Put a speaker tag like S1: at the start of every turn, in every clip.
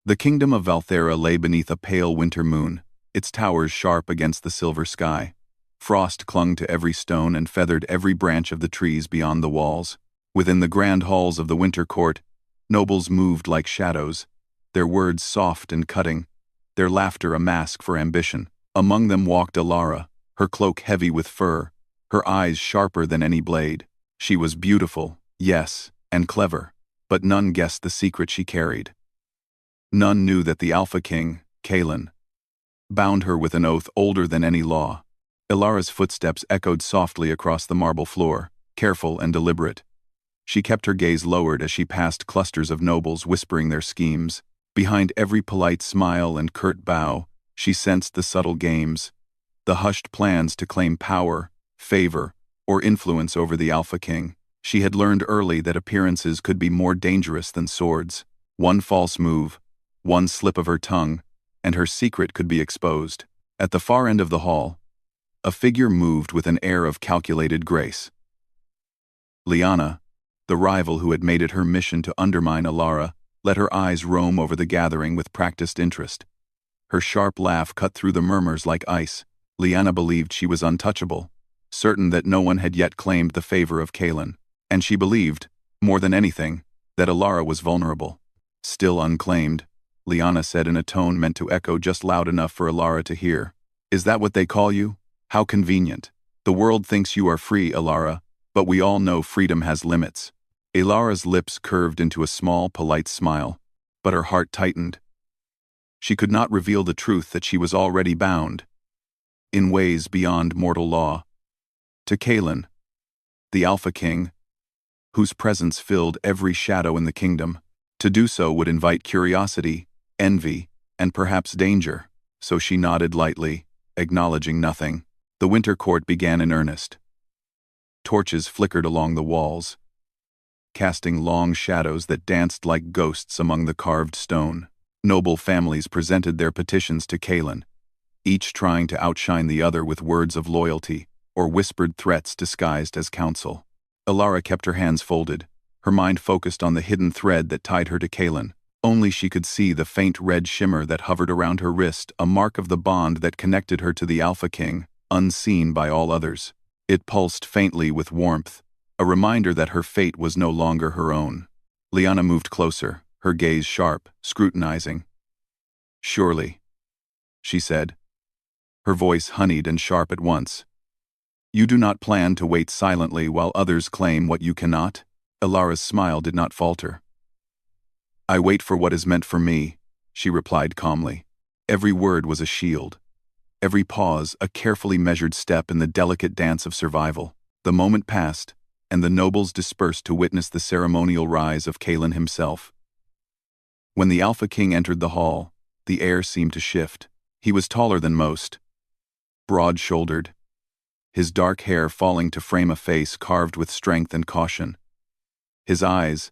S1: The kingdom of Valthera lay beneath a pale winter moon, its towers sharp against the silver sky. Frost clung to every stone and feathered every branch of the trees beyond the walls. Within the grand halls of the winter court, nobles moved like shadows, their words soft and cutting, their laughter a mask for ambition. Among them walked Alara, her cloak heavy with fur, her eyes sharper than any blade. She was beautiful, yes, and clever, but none guessed the secret she carried. None knew that the Alpha King, Kalen, bound her with an oath older than any law. Ilara's footsteps echoed softly across the marble floor, careful and deliberate. She kept her gaze lowered as she passed clusters of nobles whispering their schemes. Behind every polite smile and curt bow, she sensed the subtle games, the hushed plans to claim power, favor, or influence over the Alpha King. She had learned early that appearances could be more dangerous than swords. One false move, one slip of her tongue, and her secret could be exposed. At the far end of the hall, a figure moved with an air of calculated grace. Liana, the rival who had made it her mission to undermine Alara, let her eyes roam over the gathering with practiced interest. Her sharp laugh cut through the murmurs like ice. Liana believed she was untouchable, certain that no one had yet claimed the favor of Kalen, and she believed, more than anything, that Alara was vulnerable. Still unclaimed, Liana said in a tone meant to echo just loud enough for Alara to hear. Is that what they call you? How convenient. The world thinks you are free, Alara, but we all know freedom has limits. Alara's lips curved into a small, polite smile, but her heart tightened. She could not reveal the truth that she was already bound, in ways beyond mortal law, to Kalen, the Alpha King, whose presence filled every shadow in the kingdom. To do so would invite curiosity, envy, and perhaps danger, so she nodded lightly, acknowledging nothing. The winter court began in earnest. Torches flickered along the walls, casting long shadows that danced like ghosts among the carved stone. Noble families presented their petitions to Kalen, each trying to outshine the other with words of loyalty or whispered threats disguised as counsel. Alara kept her hands folded, her mind focused on the hidden thread that tied her to Kalen. Only she could see the faint red shimmer that hovered around her wrist, a mark of the bond that connected her to the Alpha King, unseen by all others. It pulsed faintly with warmth, a reminder that her fate was no longer her own. Liana moved closer, her gaze sharp, scrutinizing. Surely, she said, her voice honeyed and sharp at once. You do not plan to wait silently while others claim what you cannot? Alara's smile did not falter. I wait for what is meant for me, she replied calmly. Every word was a shield. Every pause a carefully measured step in the delicate dance of survival. The moment passed, and the nobles dispersed to witness the ceremonial rise of Kalen himself. When the Alpha King entered the hall, the air seemed to shift. He was taller than most, broad-shouldered, his dark hair falling to frame a face carved with strength and caution. His eyes,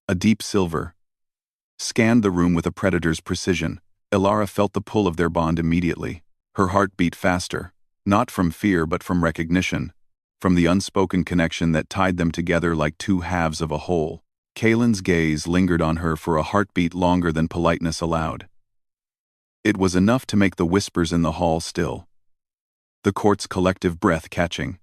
S1: a deep silver, scanned the room with a predator's precision. Alara felt the pull of their bond immediately. Her heart beat faster, not from fear but from recognition, from the unspoken connection that tied them together like two halves of a whole. Kalen's gaze lingered on her for a heartbeat longer than politeness allowed. It was enough to make the whispers in the hall still, the court's collective breath catching.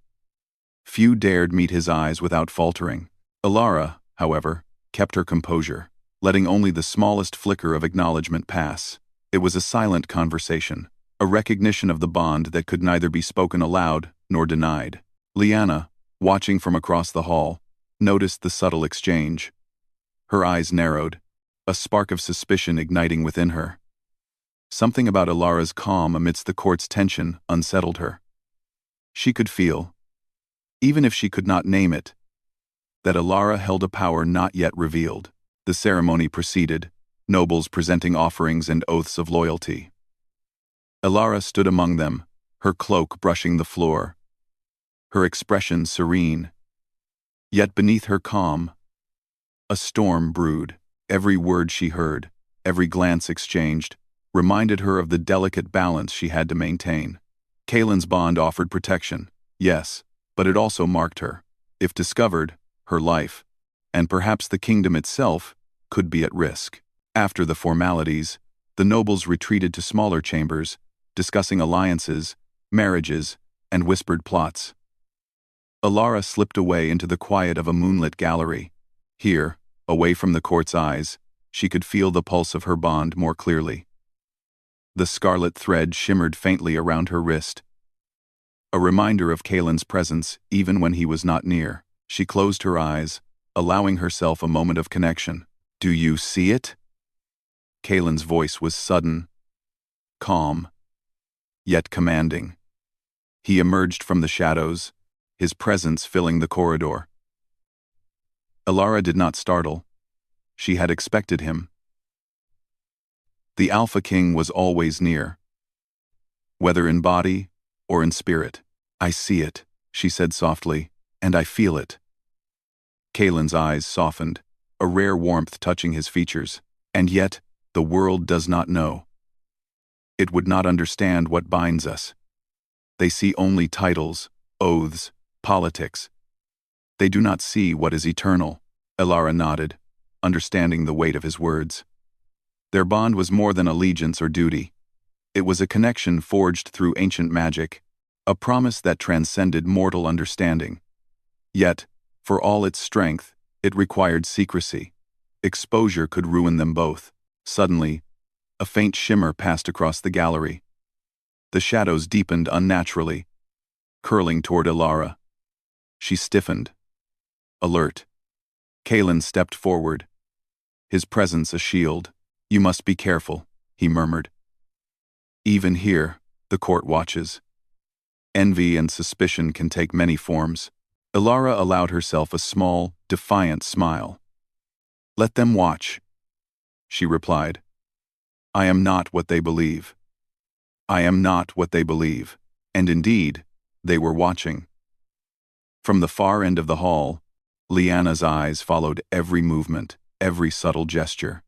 S1: Few dared meet his eyes without faltering. Alara, however, kept her composure, letting only the smallest flicker of acknowledgement pass. It was a silent conversation, a recognition of the bond that could neither be spoken aloud nor denied. Liana, watching from across the hall, noticed the subtle exchange. Her eyes narrowed, a spark of suspicion igniting within her. Something about Alara's calm amidst the court's tension unsettled her. She could feel, even if she could not name it, that Alara held a power not yet revealed. The ceremony proceeded, nobles presenting offerings and oaths of loyalty. Alara stood among them, her cloak brushing the floor, her expression serene. Yet beneath her calm, a storm brewed. Every word she heard, every glance exchanged, reminded her of the delicate balance she had to maintain. Kalen's bond offered protection, yes, but it also marked her. If discovered, her life, and perhaps the kingdom itself, could be at risk. After the formalities, the nobles retreated to smaller chambers, discussing alliances, marriages, and whispered plots. Alara slipped away into the quiet of a moonlit gallery. Here, away from the court's eyes, she could feel the pulse of her bond more clearly. The scarlet thread shimmered faintly around her wrist, a reminder of Kaelin's presence even when he was not near. She closed her eyes, allowing herself a moment of connection. "Do you see it?" Kaelin's voice was sudden, calm, yet commanding. He emerged from the shadows, his presence filling the corridor. Alara did not startle. She had expected him. The Alpha King was always near, whether in body or in spirit. "I see it," she said softly, "and I feel it." Kaelin's eyes softened, a rare warmth touching his features. "And yet, the world does not know. It would not understand what binds us. They see only titles, oaths, politics. They do not see what is eternal." Alara nodded, understanding the weight of his words. Their bond was more than allegiance or duty. It was a connection forged through ancient magic, a promise that transcended mortal understanding. Yet, for all its strength, it required secrecy. Exposure could ruin them both. Suddenly, a faint shimmer passed across the gallery. The shadows deepened unnaturally, curling toward Alara. She stiffened, alert. Kaelin stepped forward, his presence a shield. "You must be careful," he murmured. "Even here, the court watches. Envy and suspicion can take many forms." Alara allowed herself a small, defiant smile. "Let them watch," she replied. "I am not what they believe. I am not what they believe." And indeed, they were watching. From the far end of the hall, Lyanna's eyes followed every movement, every subtle gesture.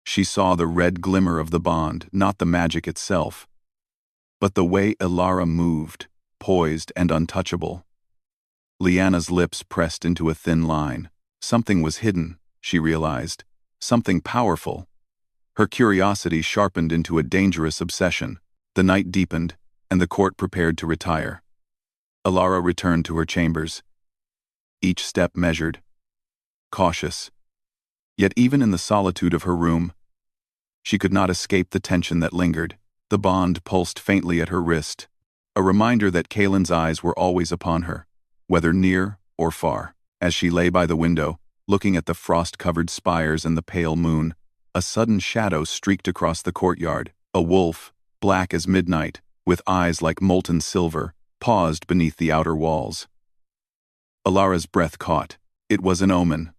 S1: She saw the red glimmer of the bond, not the magic itself, but the way Alara moved, poised and untouchable. Lyanna's lips pressed into a thin line. Something was hidden, she realized, something powerful. Her curiosity sharpened into a dangerous obsession. The night deepened, and the court prepared to retire. Alara returned to her chambers, each step measured, cautious. Yet even in the solitude of her room, she could not escape the tension that lingered. The bond pulsed faintly at her wrist, a reminder that Kaelin's eyes were always upon her, whether near or far. As she lay by the window, looking at the frost-covered spires and the pale moon, a sudden shadow streaked across the courtyard. A wolf, black as midnight, with eyes like molten silver, paused beneath the outer walls. Alara's breath caught. It was an omen,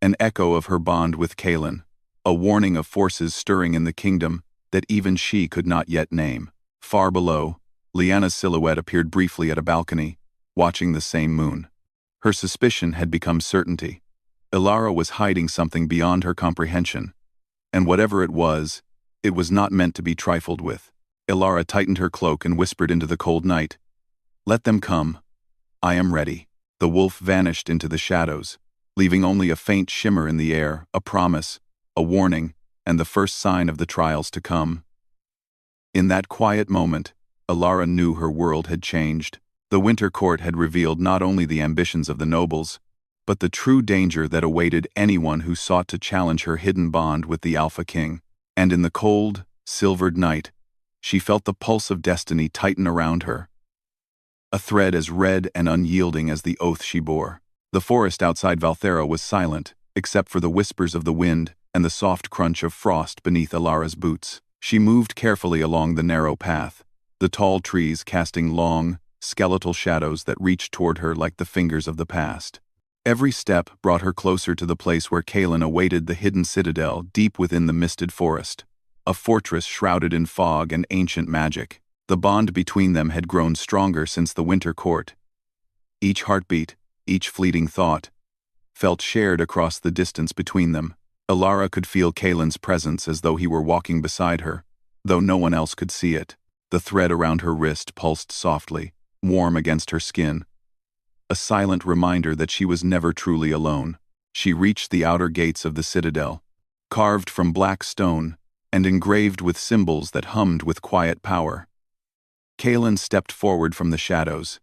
S1: an echo of her bond with Kaelin, a warning of forces stirring in the kingdom that even she could not yet name. Far below, Lyanna's silhouette appeared briefly at a balcony, watching the same moon. Her suspicion had become certainty. Alara was hiding something beyond her comprehension, and whatever it was not meant to be trifled with. Alara tightened her cloak and whispered into the cold night, "Let them come. I am ready." The wolf vanished into the shadows, leaving only a faint shimmer in the air, a promise, a warning, and the first sign of the trials to come. In that quiet moment, Alara knew her world had changed. The Winter Court had revealed not only the ambitions of the nobles, but the true danger that awaited anyone who sought to challenge her hidden bond with the Alpha King. And in the cold, silvered night, she felt the pulse of destiny tighten around her, a thread as red and unyielding as the oath she bore. The forest outside Valthera was silent, except for the whispers of the wind and the soft crunch of frost beneath Alara's boots. She moved carefully along the narrow path, the tall trees casting long, skeletal shadows that reached toward her like the fingers of the past. Every step brought her closer to the place where Kaelin awaited the hidden citadel deep within the misted forest, a fortress shrouded in fog and ancient magic. The bond between them had grown stronger since the Winter Court. Each heartbeat, each fleeting thought, felt shared across the distance between them. Alara could feel Kaelin's presence as though he were walking beside her, though no one else could see it. The thread around her wrist pulsed softly, warm against her skin, a silent reminder that she was never truly alone. She reached the outer gates of the citadel, carved from black stone and engraved with symbols that hummed with quiet power. Kalen stepped forward from the shadows,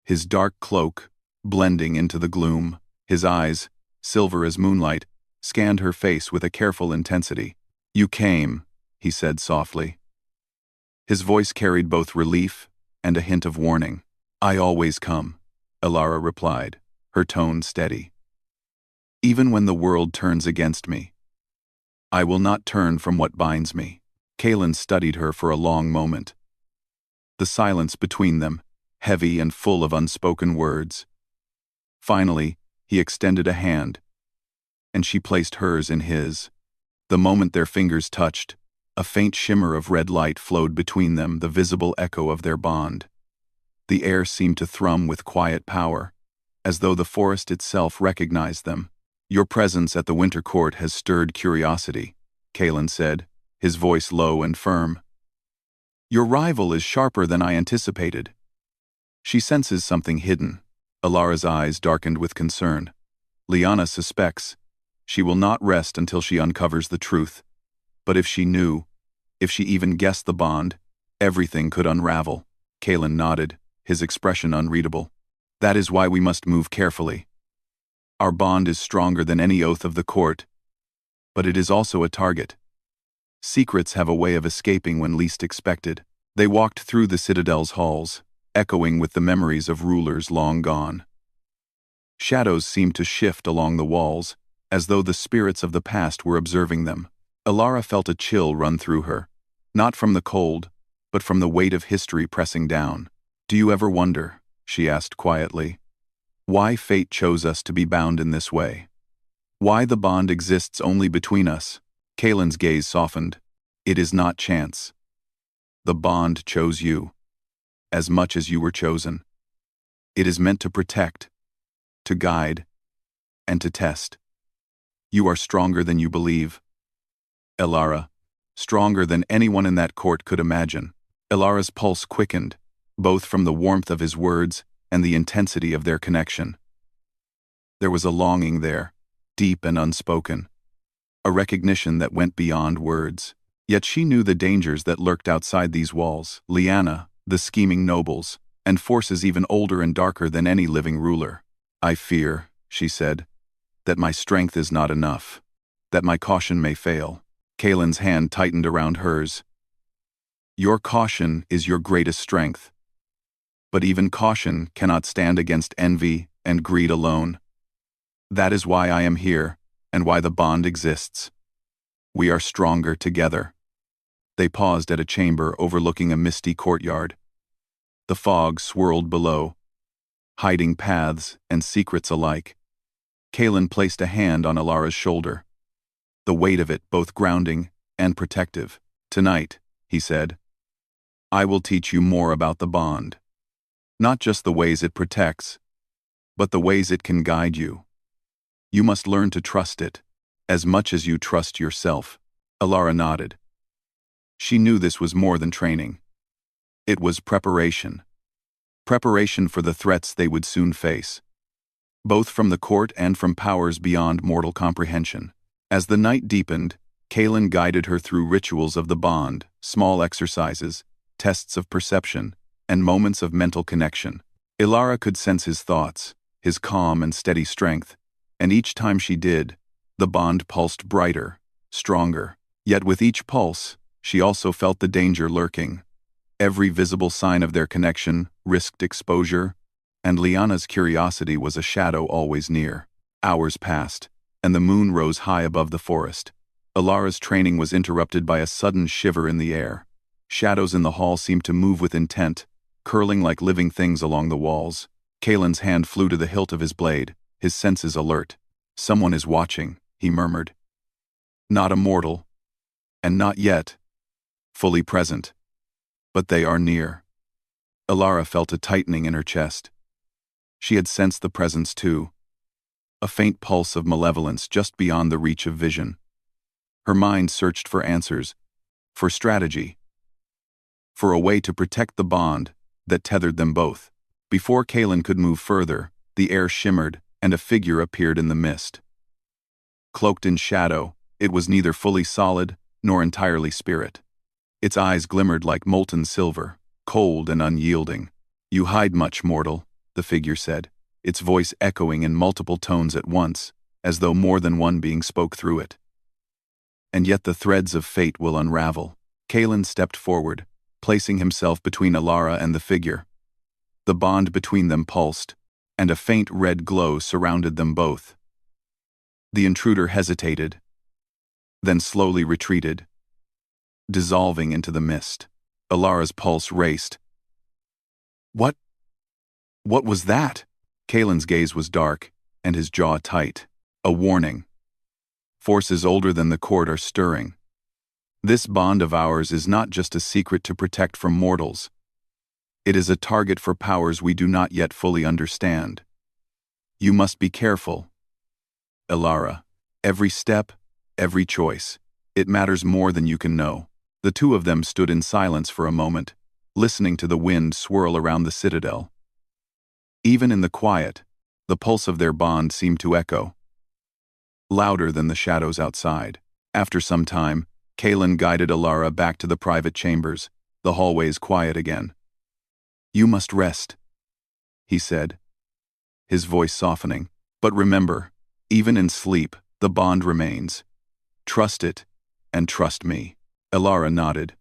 S1: his dark cloak blending into the gloom. His eyes, silver as moonlight, scanned her face with a careful intensity. "You came," he said softly. His voice carried both relief and a hint of warning. "I always come," Elara replied, her tone steady. "Even when the world turns against me, I will not turn from what binds me." Kalen studied her for a long moment. The silence between them, heavy and full of unspoken words. Finally, he extended a hand, and she placed hers in his. The moment their fingers touched, a faint shimmer of red light flowed between them, the visible echo of their bond. The air seemed to thrum with quiet power, as though the forest itself recognized them. "Your presence at the Winter Court has stirred curiosity," Kalen said, his voice low and firm. "Your rival is sharper than I anticipated." "She senses something hidden." Elara's eyes darkened with concern. "Liana suspects. She will not rest until she uncovers the truth. But if she knew, if she even guessed the bond, everything could unravel." Kalen nodded, his expression unreadable. "That is why we must move carefully. Our bond is stronger than any oath of the court, but it is also a target. Secrets have a way of escaping when least expected." They walked through the citadel's halls, echoing with the memories of rulers long gone. Shadows seemed to shift along the walls, as though the spirits of the past were observing them. Elara felt a chill run through her, not from the cold, but from the weight of history pressing down. "Do you ever wonder," she asked quietly, "why fate chose us to be bound in this way? Why the bond exists only between us?" Kalen's gaze softened. "It is not chance. The bond chose you, as much as you were chosen. It is meant to protect, to guide, and to test. You are stronger than you believe, Elara, stronger than anyone in that court could imagine." Elara's pulse quickened, both from the warmth of his words and the intensity of their connection. There was a longing there, deep and unspoken, a recognition that went beyond words. Yet she knew the dangers that lurked outside these walls: Liana, the scheming nobles, and forces even older and darker than any living ruler. "I fear," she said, "that my strength is not enough, that my caution may fail." Kalen's hand tightened around hers. "Your caution is your greatest strength. But even caution cannot stand against envy and greed alone. That is why I am here, and why the bond exists. We are stronger together." They paused at a chamber overlooking a misty courtyard. The fog swirled below, hiding paths and secrets alike. Kalen placed a hand on Elara's shoulder, the weight of it both grounding and protective. "Tonight," he said, "I will teach you more about the bond. Not just the ways it protects, but the ways it can guide you. You must learn to trust it, as much as you trust yourself." Elara nodded. She knew this was more than training. It was preparation. Preparation for the threats they would soon face, both from the court and from powers beyond mortal comprehension. As the night deepened, Kalen guided her through rituals of the bond, small exercises, tests of perception, and moments of mental connection. Elara could sense his thoughts, his calm and steady strength, and each time she did, the bond pulsed brighter, stronger. Yet with each pulse, she also felt the danger lurking. Every visible sign of their connection risked exposure, and Liana's curiosity was a shadow always near. Hours passed, and the moon rose high above the forest. Elara's training was interrupted by a sudden shiver in the air. Shadows in the hall seemed to move with intent, curling like living things along the walls. Kalen's hand flew to the hilt of his blade, his senses alert. "Someone is watching," he murmured. "Not a mortal, and not yet fully present, but they are near." Elara felt a tightening in her chest. She had sensed the presence too, a faint pulse of malevolence just beyond the reach of vision. Her mind searched for answers, for strategy, for a way to protect the bond that tethered them both. Before Kalen could move further, the air shimmered and a figure appeared in the mist. Cloaked in shadow, It was neither fully solid nor entirely spirit. Its eyes glimmered like molten silver, cold and unyielding. "You hide much, mortal," the figure said, its voice echoing in multiple tones at once, as though more than one being spoke through it. "And yet the threads of fate will unravel." Kalen stepped forward, placing himself between Alara and the figure. The bond between them pulsed, and a faint red glow surrounded them both. The intruder hesitated, then slowly retreated, dissolving into the mist. Alara's pulse raced. What was that?" Kalen's gaze was dark, and his jaw tight. A warning. Forces older than the court are stirring. This bond of ours is not just a secret to protect from mortals. It is a target for powers we do not yet fully understand. You must be careful, Alara. Every step, every choice. It matters more than you can know. The two of them stood in silence for a moment, listening to the wind swirl around the citadel. Even in the quiet, the pulse of their bond seemed to echo, louder than the shadows outside. After some time, Kalen guided Alara back to the private chambers, the hallways quiet again. "You must rest," he said, his voice softening. "But remember, even in sleep, the bond remains. Trust it, and trust me." Alara nodded.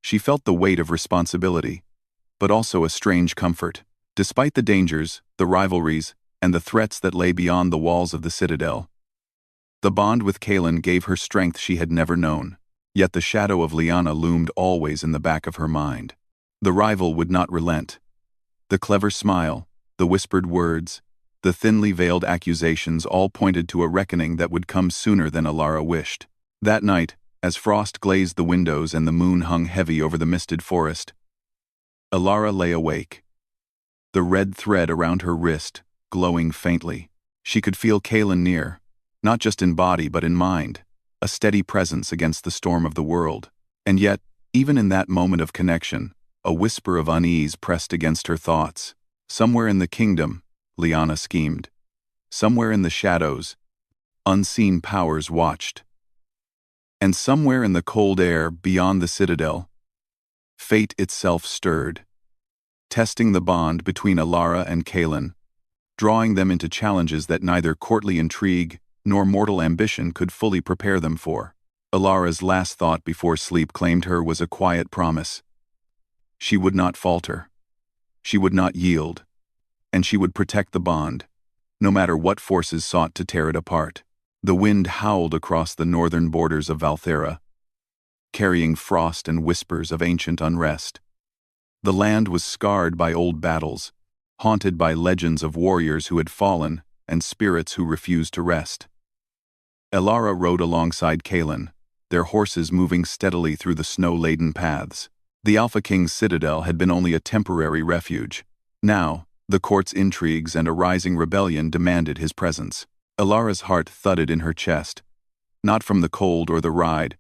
S1: She felt the weight of responsibility, but also a strange comfort. Despite the dangers, the rivalries, and the threats that lay beyond the walls of the citadel, the bond with Kalen gave her strength she had never known. Yet the shadow of Liana loomed always in the back of her mind. The rival would not relent. The clever smile, the whispered words, the thinly veiled accusations all pointed to a reckoning that would come sooner than Alara wished. That night, as frost glazed the windows and the moon hung heavy over the misted forest, Alara lay awake, the red thread around her wrist glowing faintly. She could feel Kalen near, not just in body but in mind, a steady presence against the storm of the world. And yet, even in that moment of connection, a whisper of unease pressed against her thoughts. Somewhere in the kingdom, Liana schemed. Somewhere in the shadows, unseen powers watched. And somewhere in the cold air beyond the citadel, fate itself stirred, testing the bond between Alara and Kalen, drawing them into challenges that neither courtly intrigue nor mortal ambition could fully prepare them for. Alara's last thought before sleep claimed her was a quiet promise. She would not falter. She would not yield. And she would protect the bond, no matter what forces sought to tear it apart. The wind howled across the northern borders of Valthera, carrying frost and whispers of ancient unrest. The land was scarred by old battles, haunted by legends of warriors who had fallen and spirits who refused to rest. Alara rode alongside Kalen, their horses moving steadily through the snow-laden paths. The Alpha King's citadel had been only a temporary refuge. Now, the court's intrigues and a rising rebellion demanded his presence. Alara's heart thudded in her chest, not from the cold or the ride,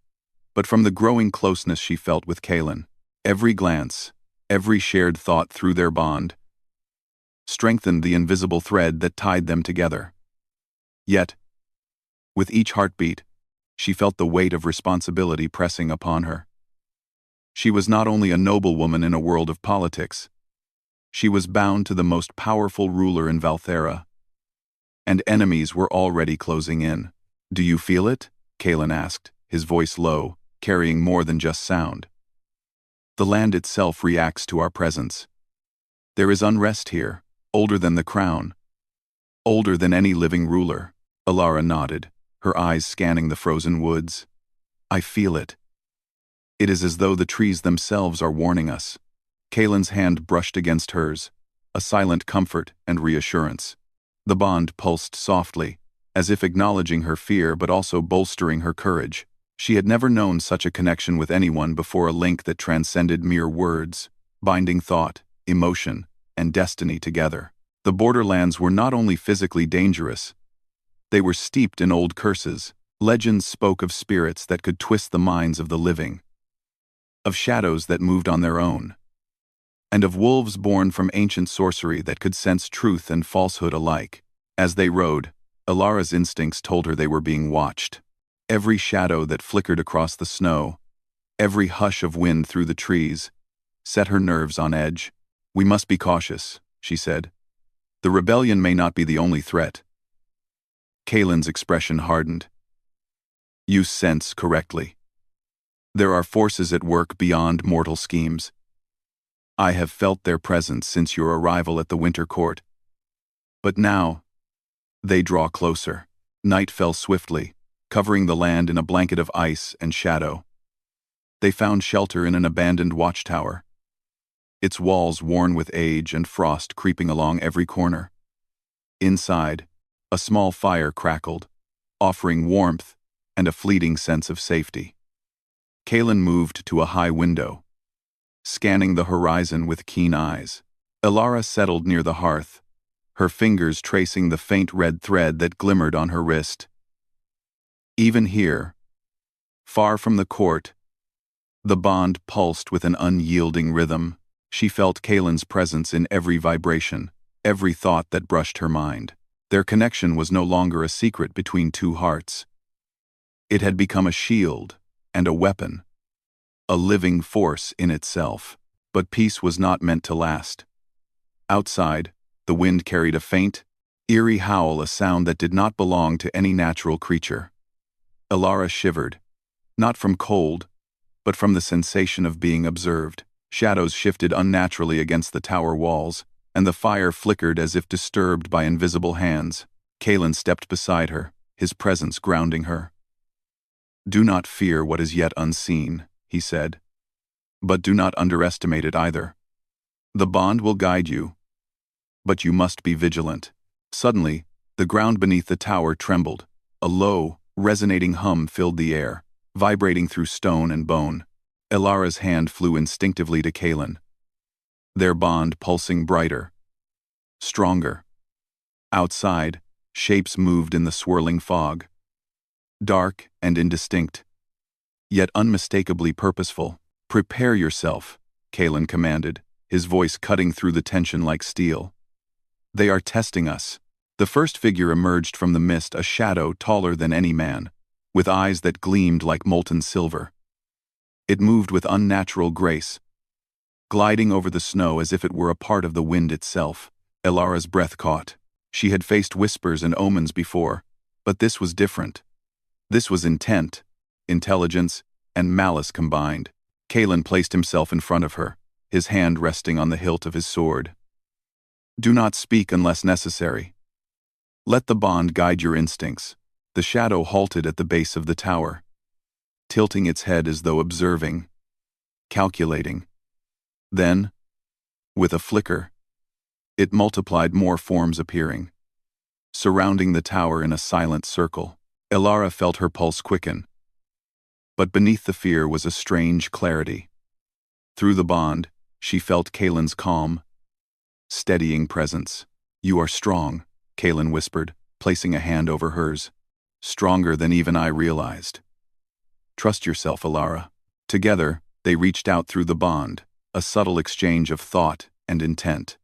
S1: but from the growing closeness she felt with Kalen. Every glance, every shared thought through their bond, strengthened the invisible thread that tied them together. Yet, with each heartbeat, she felt the weight of responsibility pressing upon her. She was not only a noblewoman in a world of politics, she was bound to the most powerful ruler in Valthera, and enemies were already closing in. "Do you feel it?" Kalen asked, his voice low, carrying more than just sound. "The land itself reacts to our presence. There is unrest here, older than the crown, older than any living ruler." Alara nodded, her eyes scanning the frozen woods. "I feel it. It is as though the trees themselves are warning us." Kalen's hand brushed against hers, a silent comfort and reassurance. The bond pulsed softly, as if acknowledging her fear but also bolstering her courage. She had never known such a connection with anyone before, a link that transcended mere words, binding thought, emotion, and destiny together. The borderlands were not only physically dangerous, they were steeped in old curses. Legends spoke of spirits that could twist the minds of the living, of shadows that moved on their own, and of wolves born from ancient sorcery that could sense truth and falsehood alike. As they rode, Alara's instincts told her they were being watched. Every shadow that flickered across the snow, every hush of wind through the trees, set her nerves on edge. "We must be cautious," she said. "The rebellion may not be the only threat." Kalen's expression hardened. "You sense correctly. There are forces at work beyond mortal schemes. I have felt their presence since your arrival at the Winter Court. But now, they draw closer." Night fell swiftly, covering the land in a blanket of ice and shadow. They found shelter in an abandoned watchtower, its walls worn with age and frost creeping along every corner. Inside, a small fire crackled, offering warmth and a fleeting sense of safety. Kalen moved to a high window, scanning the horizon with keen eyes. Elara settled near the hearth, her fingers tracing the faint red thread that glimmered on her wrist. Even here, far from the court, the bond pulsed with an unyielding rhythm. She felt Kalen's presence in every vibration, every thought that brushed her mind. Their connection was no longer a secret between two hearts. It had become a shield and a weapon, a living force in itself. But peace was not meant to last. Outside, the wind carried a faint, eerie howl, a sound that did not belong to any natural creature. Elara shivered, not from cold, but from the sensation of being observed. Shadows shifted unnaturally against the tower walls, and the fire flickered as if disturbed by invisible hands. Kalen stepped beside her, his presence grounding her. "Do not fear what is yet unseen," he said. "But do not underestimate it either. The bond will guide you, but you must be vigilant." Suddenly, the ground beneath the tower trembled. A low, resonating hum filled the air, vibrating through stone and bone. Elara's hand flew instinctively to Kalen, their bond pulsing brighter, stronger. Outside, shapes moved in the swirling fog, dark and indistinct, yet unmistakably purposeful. "Prepare yourself," Kalen commanded, his voice cutting through the tension like steel. "They are testing us." The first figure emerged from the mist, a shadow taller than any man, with eyes that gleamed like molten silver. It moved with unnatural grace, gliding over the snow as if it were a part of the wind itself. Elara's breath caught. She had faced whispers and omens before, but this was different. This was intent, intelligence, and malice combined. Kalen placed himself in front of her, his hand resting on the hilt of his sword. "Do not speak unless necessary. Let the bond guide your instincts." The shadow halted at the base of the tower, tilting its head as though observing, calculating. Then, with a flicker, it multiplied, more forms appearing, surrounding the tower in a silent circle. Elara felt her pulse quicken. But beneath the fear was a strange clarity. Through the bond, she felt Kalen's calm, steadying presence. "You are strong," Kalen whispered, placing a hand over hers. "Stronger than even I realized. Trust yourself, Elara." Together, they reached out through the bond, a subtle exchange of thought and intent.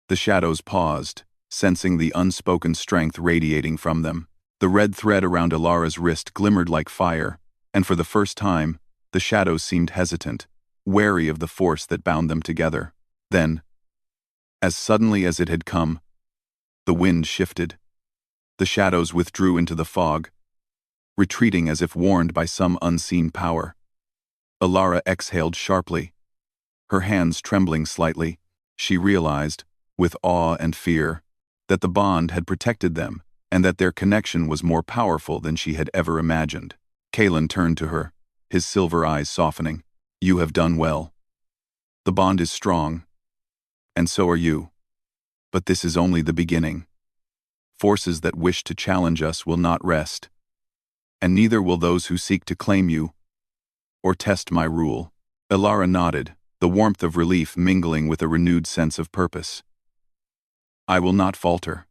S1: The shadows paused, sensing the unspoken strength radiating from them. The red thread around Elara's wrist glimmered like fire, and for the first time, the shadows seemed hesitant, wary of the force that bound them together. Then, as suddenly as it had come, the wind shifted. The shadows withdrew into the fog, retreating as if warned by some unseen power. Elara exhaled sharply, her hands trembling slightly. She realized, with awe and fear, that the bond had protected them, and that their connection was more powerful than she had ever imagined. Kalen turned to her, his silver eyes softening. "You have done well. The bond is strong, and so are you. But this is only the beginning. Forces that wish to challenge us will not rest, and neither will those who seek to claim you or test my rule." Elara nodded, the warmth of relief mingling with a renewed sense of purpose. "I will not falter.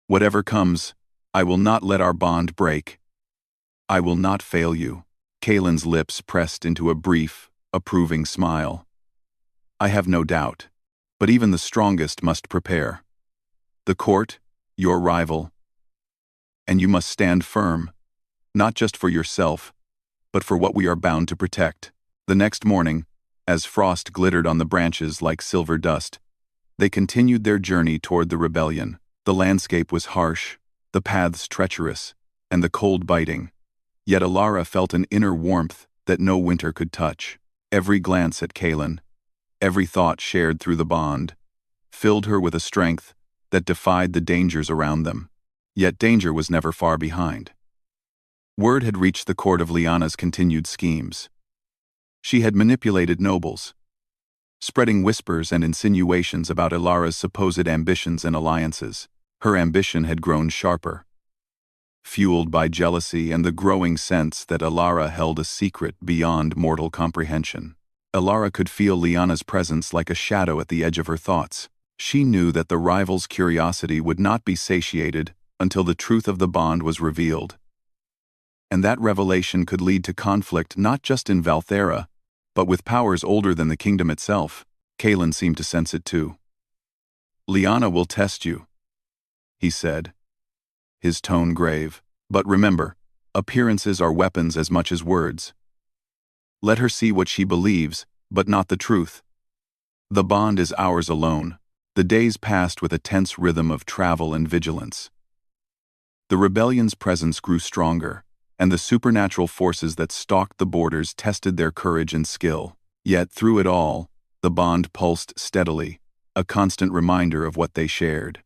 S1: Whatever comes, I will not let our bond break. I will not fail you." Kalen's lips pressed into a brief, approving smile. "I have no doubt, but even the strongest must prepare. The court, your rival, and you must stand firm, not just for yourself, but for what we are bound to protect. The next morning, as frost glittered on the branches like silver dust, they continued their journey toward the rebellion. The landscape was harsh, the paths treacherous, and the cold biting. Yet Alara felt an inner warmth that no winter could touch. Every glance at Kaelin, every thought shared through the bond, filled her with a strength that defied the dangers around them. Yet danger was never far behind. Word had reached the court of Lyanna's continued schemes. She had manipulated nobles, spreading whispers and insinuations about Alara's supposed ambitions and alliances. Her ambition had grown sharper, fueled by jealousy and the growing sense that Alara held a secret beyond mortal comprehension. Alara could feel Lyanna's presence like a shadow at the edge of her thoughts. She knew that the rival's curiosity would not be satiated until the truth of the bond was revealed. And that revelation could lead to conflict not just in Valthera, but with powers older than the kingdom itself. Kaelin seemed to sense it too. "Lyanna will test you," he said, his tone grave. "But remember, appearances are weapons as much as words. Let her see what she believes, but not the truth. The bond is ours alone." The days passed with a tense rhythm of travel and vigilance. The rebellion's presence grew stronger, and the supernatural forces that stalked the borders tested their courage and skill. Yet through it all, the bond pulsed steadily, a constant reminder of what they shared.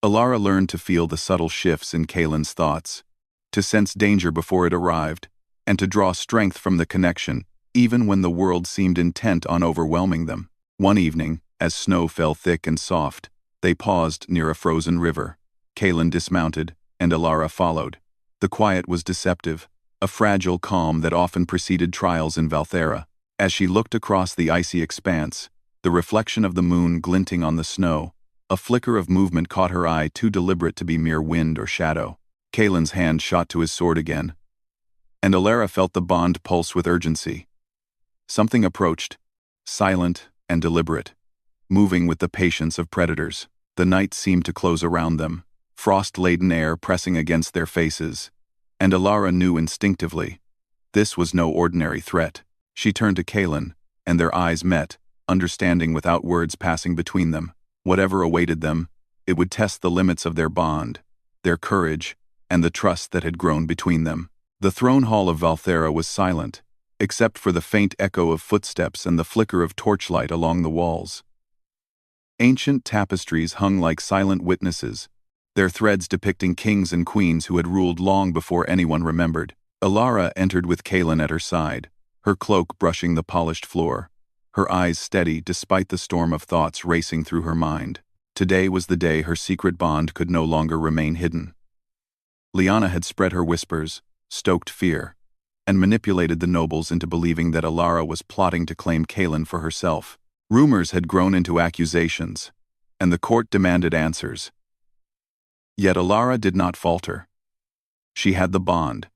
S1: Alara learned to feel the subtle shifts in Kaelin's thoughts, to sense danger before it arrived, and to draw strength from the connection, even when the world seemed intent on overwhelming them. One evening, as snow fell thick and soft, they paused near a frozen river. Kaelin dismounted, and Alara followed. The quiet was deceptive, a fragile calm that often preceded trials in Valthera. As she looked across the icy expanse, the reflection of the moon glinting on the snow, a flicker of movement caught her eye, too deliberate to be mere wind or shadow. Kaelin's hand shot to his sword again, and Alara felt the bond pulse with urgency. Something approached, silent and deliberate, moving with the patience of predators. The night seemed to close around them, frost-laden air pressing against their faces, and Alara knew instinctively, this was no ordinary threat. She turned to Kaelin, and their eyes met, understanding without words passing between them. Whatever awaited them, it would test the limits of their bond, their courage, and the trust that had grown between them. The throne hall of Valthera was silent, except for the faint echo of footsteps and the flicker of torchlight along the walls. Ancient tapestries hung like silent witnesses, their threads depicting kings and queens who had ruled long before anyone remembered. Alara entered with Kaelin at her side, her cloak brushing the polished floor, her eyes steady despite the storm of thoughts racing through her mind. Today was the day her secret bond could no longer remain hidden. Lyanna had spread her whispers, stoked fear, and manipulated the nobles into believing that Alara was plotting to claim Kaelin for herself. Rumors had grown into accusations, and the court demanded answers. Yet Alara did not falter. She had the bond,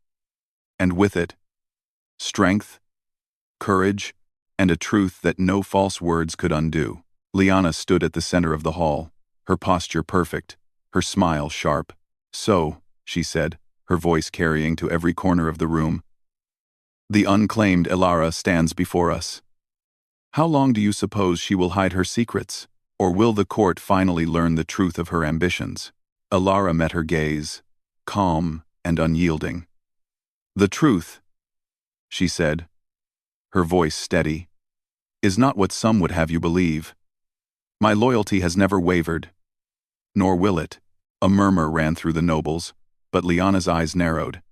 S1: and with it, strength, courage, and a truth that no false words could undo. Lyanna stood at the center of the hall, her posture perfect, her smile sharp. "So," she said, her voice carrying to every corner of the room, "the unclaimed Alara stands before us. How long do you suppose she will hide her secrets? Or will the court finally learn the truth of her ambitions?" Alara met her gaze, calm and unyielding. "The truth," she said, her voice steady, "is not what some would have you believe. My loyalty has never wavered, nor will it." A murmur ran through the nobles, but Lyanna's eyes narrowed.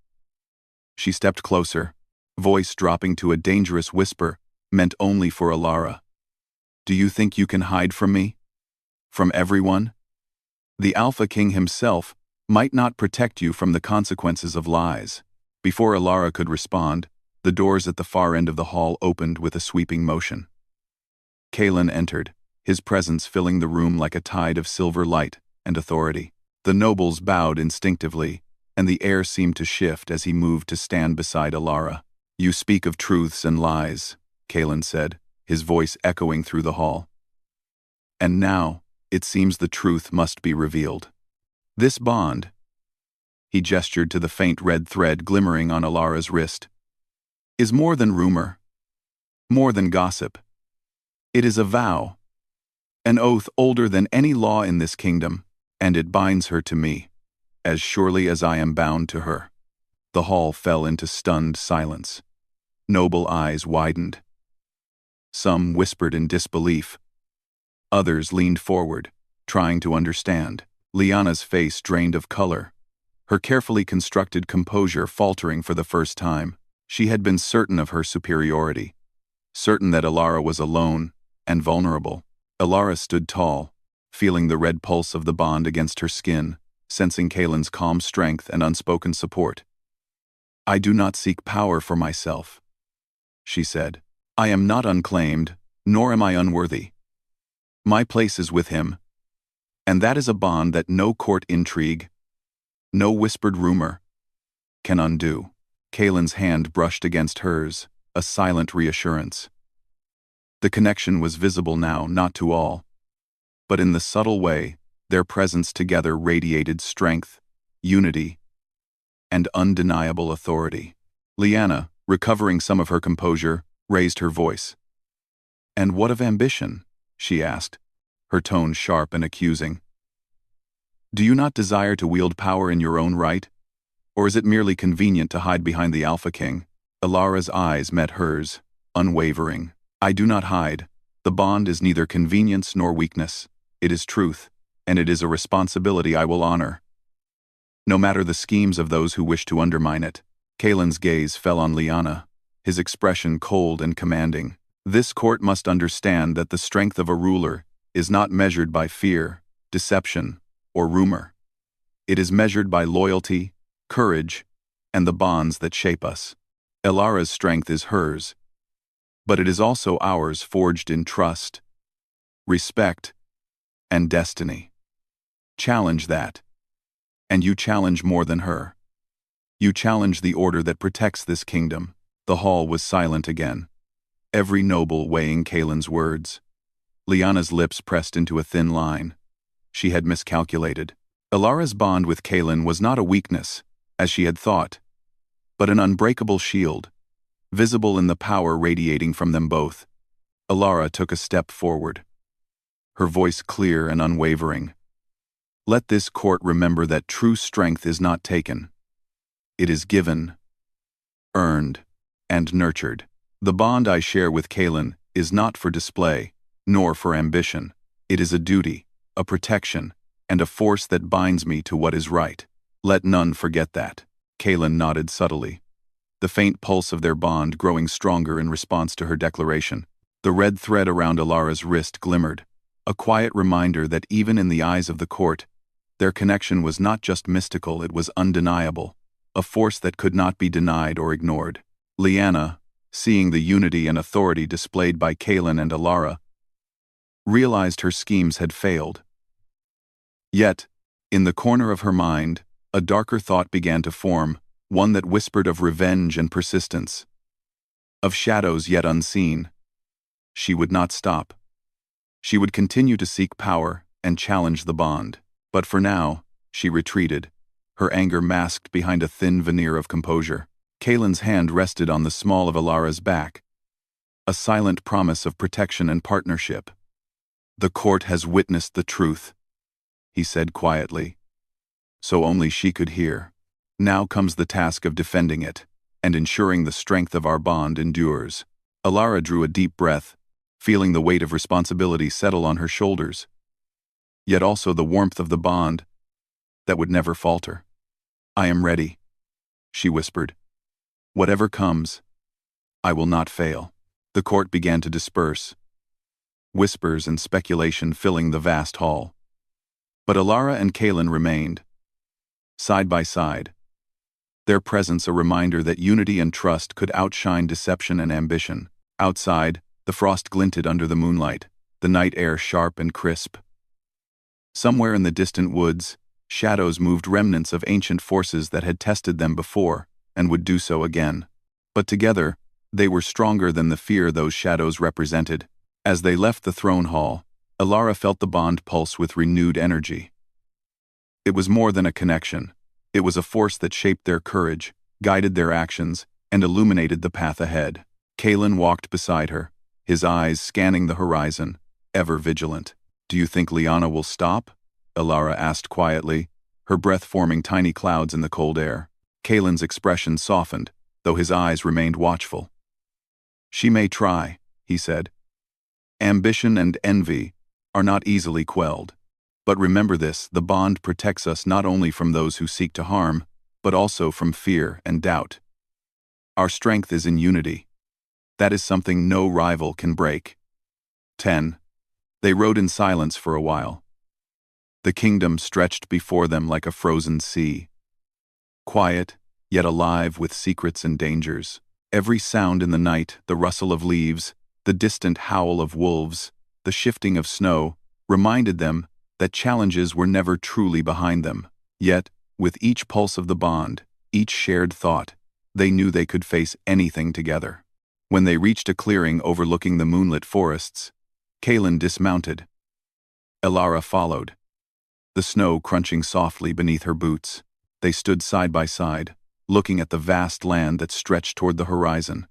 S1: She stepped closer, voice dropping to a dangerous whisper meant only for Alara. "Do you think you can hide from me? From everyone? The Alpha King himself might not protect you from the consequences of lies." Before Alara could respond, the doors at the far end of the hall opened with a sweeping motion. Kaelin entered, his presence filling the room like a tide of silver light and authority. The nobles bowed instinctively, and the air seemed to shift as he moved to stand beside Alara. "You speak of truths and lies," Kaelin said, his voice echoing through the hall. "And now, it seems the truth must be revealed. This bond," He gestured to the faint red thread glimmering on Alara's wrist. "Is more than rumor. More than gossip. It is a vow. An oath older than any law in this kingdom, and it binds her to me, as surely as I am bound to her." The hall fell into stunned silence. Noble eyes widened. Some whispered in disbelief. Others leaned forward, trying to understand. Liana's face drained of color, her carefully constructed composure faltering for the first time. She had been certain of her superiority, certain that Alara was alone and vulnerable. Alara stood tall, feeling the red pulse of the bond against her skin, sensing Kaelin's calm strength and unspoken support. "I do not seek power for myself," she said. "I am not unclaimed, nor am I unworthy. My place is with him, and that is a bond that no court intrigue, no whispered rumor, can undo." Kaelin's hand brushed against hers, a silent reassurance. The connection was visible now, not to all, but in the subtle way, their presence together radiated strength, unity, and undeniable authority. Liana, recovering some of her composure, raised her voice. "And what of ambition?" she asked, her tone sharp and accusing. "Do you not desire to wield power in your own right? Or is it merely convenient to hide behind the Alpha King?" Alara's eyes met hers, unwavering. "I do not hide. The bond is neither convenience nor weakness. It is truth, and it is a responsibility I will honor, no matter the schemes of those who wish to undermine it." Kaelin's gaze fell on Liana, his expression cold and commanding. "This court must understand that the strength of a ruler is not measured by fear, deception, or rumor. It is measured by loyalty, courage, and the bonds that shape us. Alara's strength is hers, but it is also ours, forged in trust, respect, and destiny. Challenge that, and you challenge more than her. You challenge the order that protects this kingdom." The hall was silent again, every noble weighing Kaelin's words. Liana's lips pressed into a thin line. She had miscalculated. Alara's bond with Kaelin was not a weakness, as she had thought, but an unbreakable shield, visible in the power radiating from them both. Alara took a step forward, her voice clear and unwavering. "Let this court remember that true strength is not taken. It is given, earned, and nurtured. The bond I share with Kaelin is not for display, nor for ambition. It is a duty, a protection, and a force that binds me to what is right. Let none forget that." Kaelin nodded subtly, the faint pulse of their bond growing stronger in response to her declaration. The red thread around Alara's wrist glimmered, a quiet reminder that even in the eyes of the court, their connection was not just mystical, it was undeniable, a force that could not be denied or ignored. Liana, seeing the unity and authority displayed by Kaelin and Alara, realized her schemes had failed. Yet, in the corner of her mind, a darker thought began to form, one that whispered of revenge and persistence, of shadows yet unseen. She would not stop. She would continue to seek power and challenge the bond. But for now, she retreated, her anger masked behind a thin veneer of composure. Kaelin's hand rested on the small of Alara's back, a silent promise of protection and partnership. "The court has witnessed the truth," he said quietly, so only she could hear. "Now comes the task of defending it, and ensuring the strength of our bond endures." Alara drew a deep breath, feeling the weight of responsibility settle on her shoulders, yet also the warmth of the bond that would never falter. "I am ready," she whispered. "Whatever comes, I will not fail." The court began to disperse, whispers and speculation filling the vast hall. But Alara and Kaelin remained, side by side, their presence a reminder that unity and trust could outshine deception and ambition. Outside, the frost glinted under the moonlight, the night air sharp and crisp. Somewhere in the distant woods, shadows moved, remnants of ancient forces that had tested them before and would do so again. But together, they were stronger than the fear those shadows represented. As they left the throne hall, Alara felt the bond pulse with renewed energy. It was more than a connection. It was a force that shaped their courage, guided their actions, and illuminated the path ahead. Kalen walked beside her, his eyes scanning the horizon, ever vigilant. "Do you think Liana will stop?" Elara asked quietly, her breath forming tiny clouds in the cold air. Kalen's expression softened, though his eyes remained watchful. "She may try," he said. "Ambition and envy are not easily quelled. But remember this, the bond protects us not only from those who seek to harm, but also from fear and doubt. Our strength is in unity. That is something no rival can break." 10. They rode in silence for a while. The kingdom stretched before them like a frozen sea. Quiet, yet alive with secrets and dangers. Every sound in the night, the rustle of leaves, the distant howl of wolves, the shifting of snow, reminded them that challenges were never truly behind them. Yet, with each pulse of the bond, each shared thought, they knew they could face anything together. When they reached a clearing overlooking the moonlit forests, Kalen dismounted. Elara followed, the snow crunching softly beneath her boots. They stood side by side, looking at the vast land that stretched toward the horizon.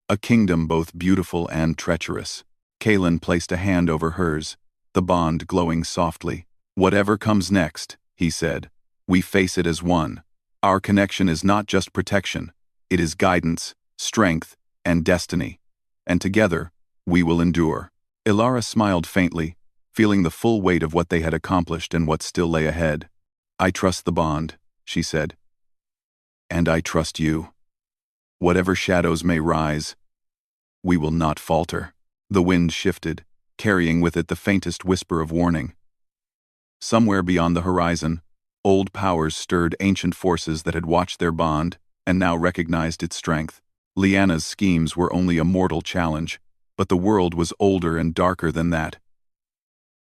S1: A kingdom both beautiful and treacherous. Kalen placed a hand over hers, the bond glowing softly. "Whatever comes next," he said, "we face it as one. Our connection is not just protection, it is guidance, strength, and destiny. And together, we will endure." Elara smiled faintly, feeling the full weight of what they had accomplished and what still lay ahead. "I trust the bond," she said. "And I trust you. Whatever shadows may rise, we will not falter." The wind shifted, carrying with it the faintest whisper of warning. Somewhere beyond the horizon, old powers stirred ancient forces that had watched their bond and now recognized its strength. Liana's schemes were only a mortal challenge, but the world was older and darker than that.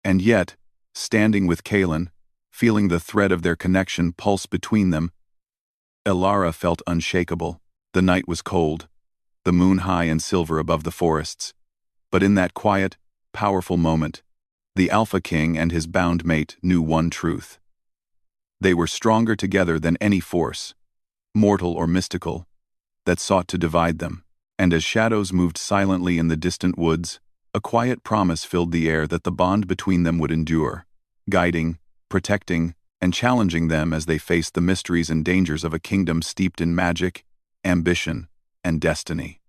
S1: And yet, standing with Kalen, feeling the thread of their connection pulse between them, Elara felt unshakable. The night was cold, the moon high and silver above the forests. But in that quiet, powerful moment, the Alpha King and his bound mate knew one truth. They were stronger together than any force, mortal or mystical, that sought to divide them. And as shadows moved silently in the distant woods, a quiet promise filled the air that the bond between them would endure, guiding, protecting, and challenging them as they faced the mysteries and dangers of a kingdom steeped in magic, ambition, and destiny.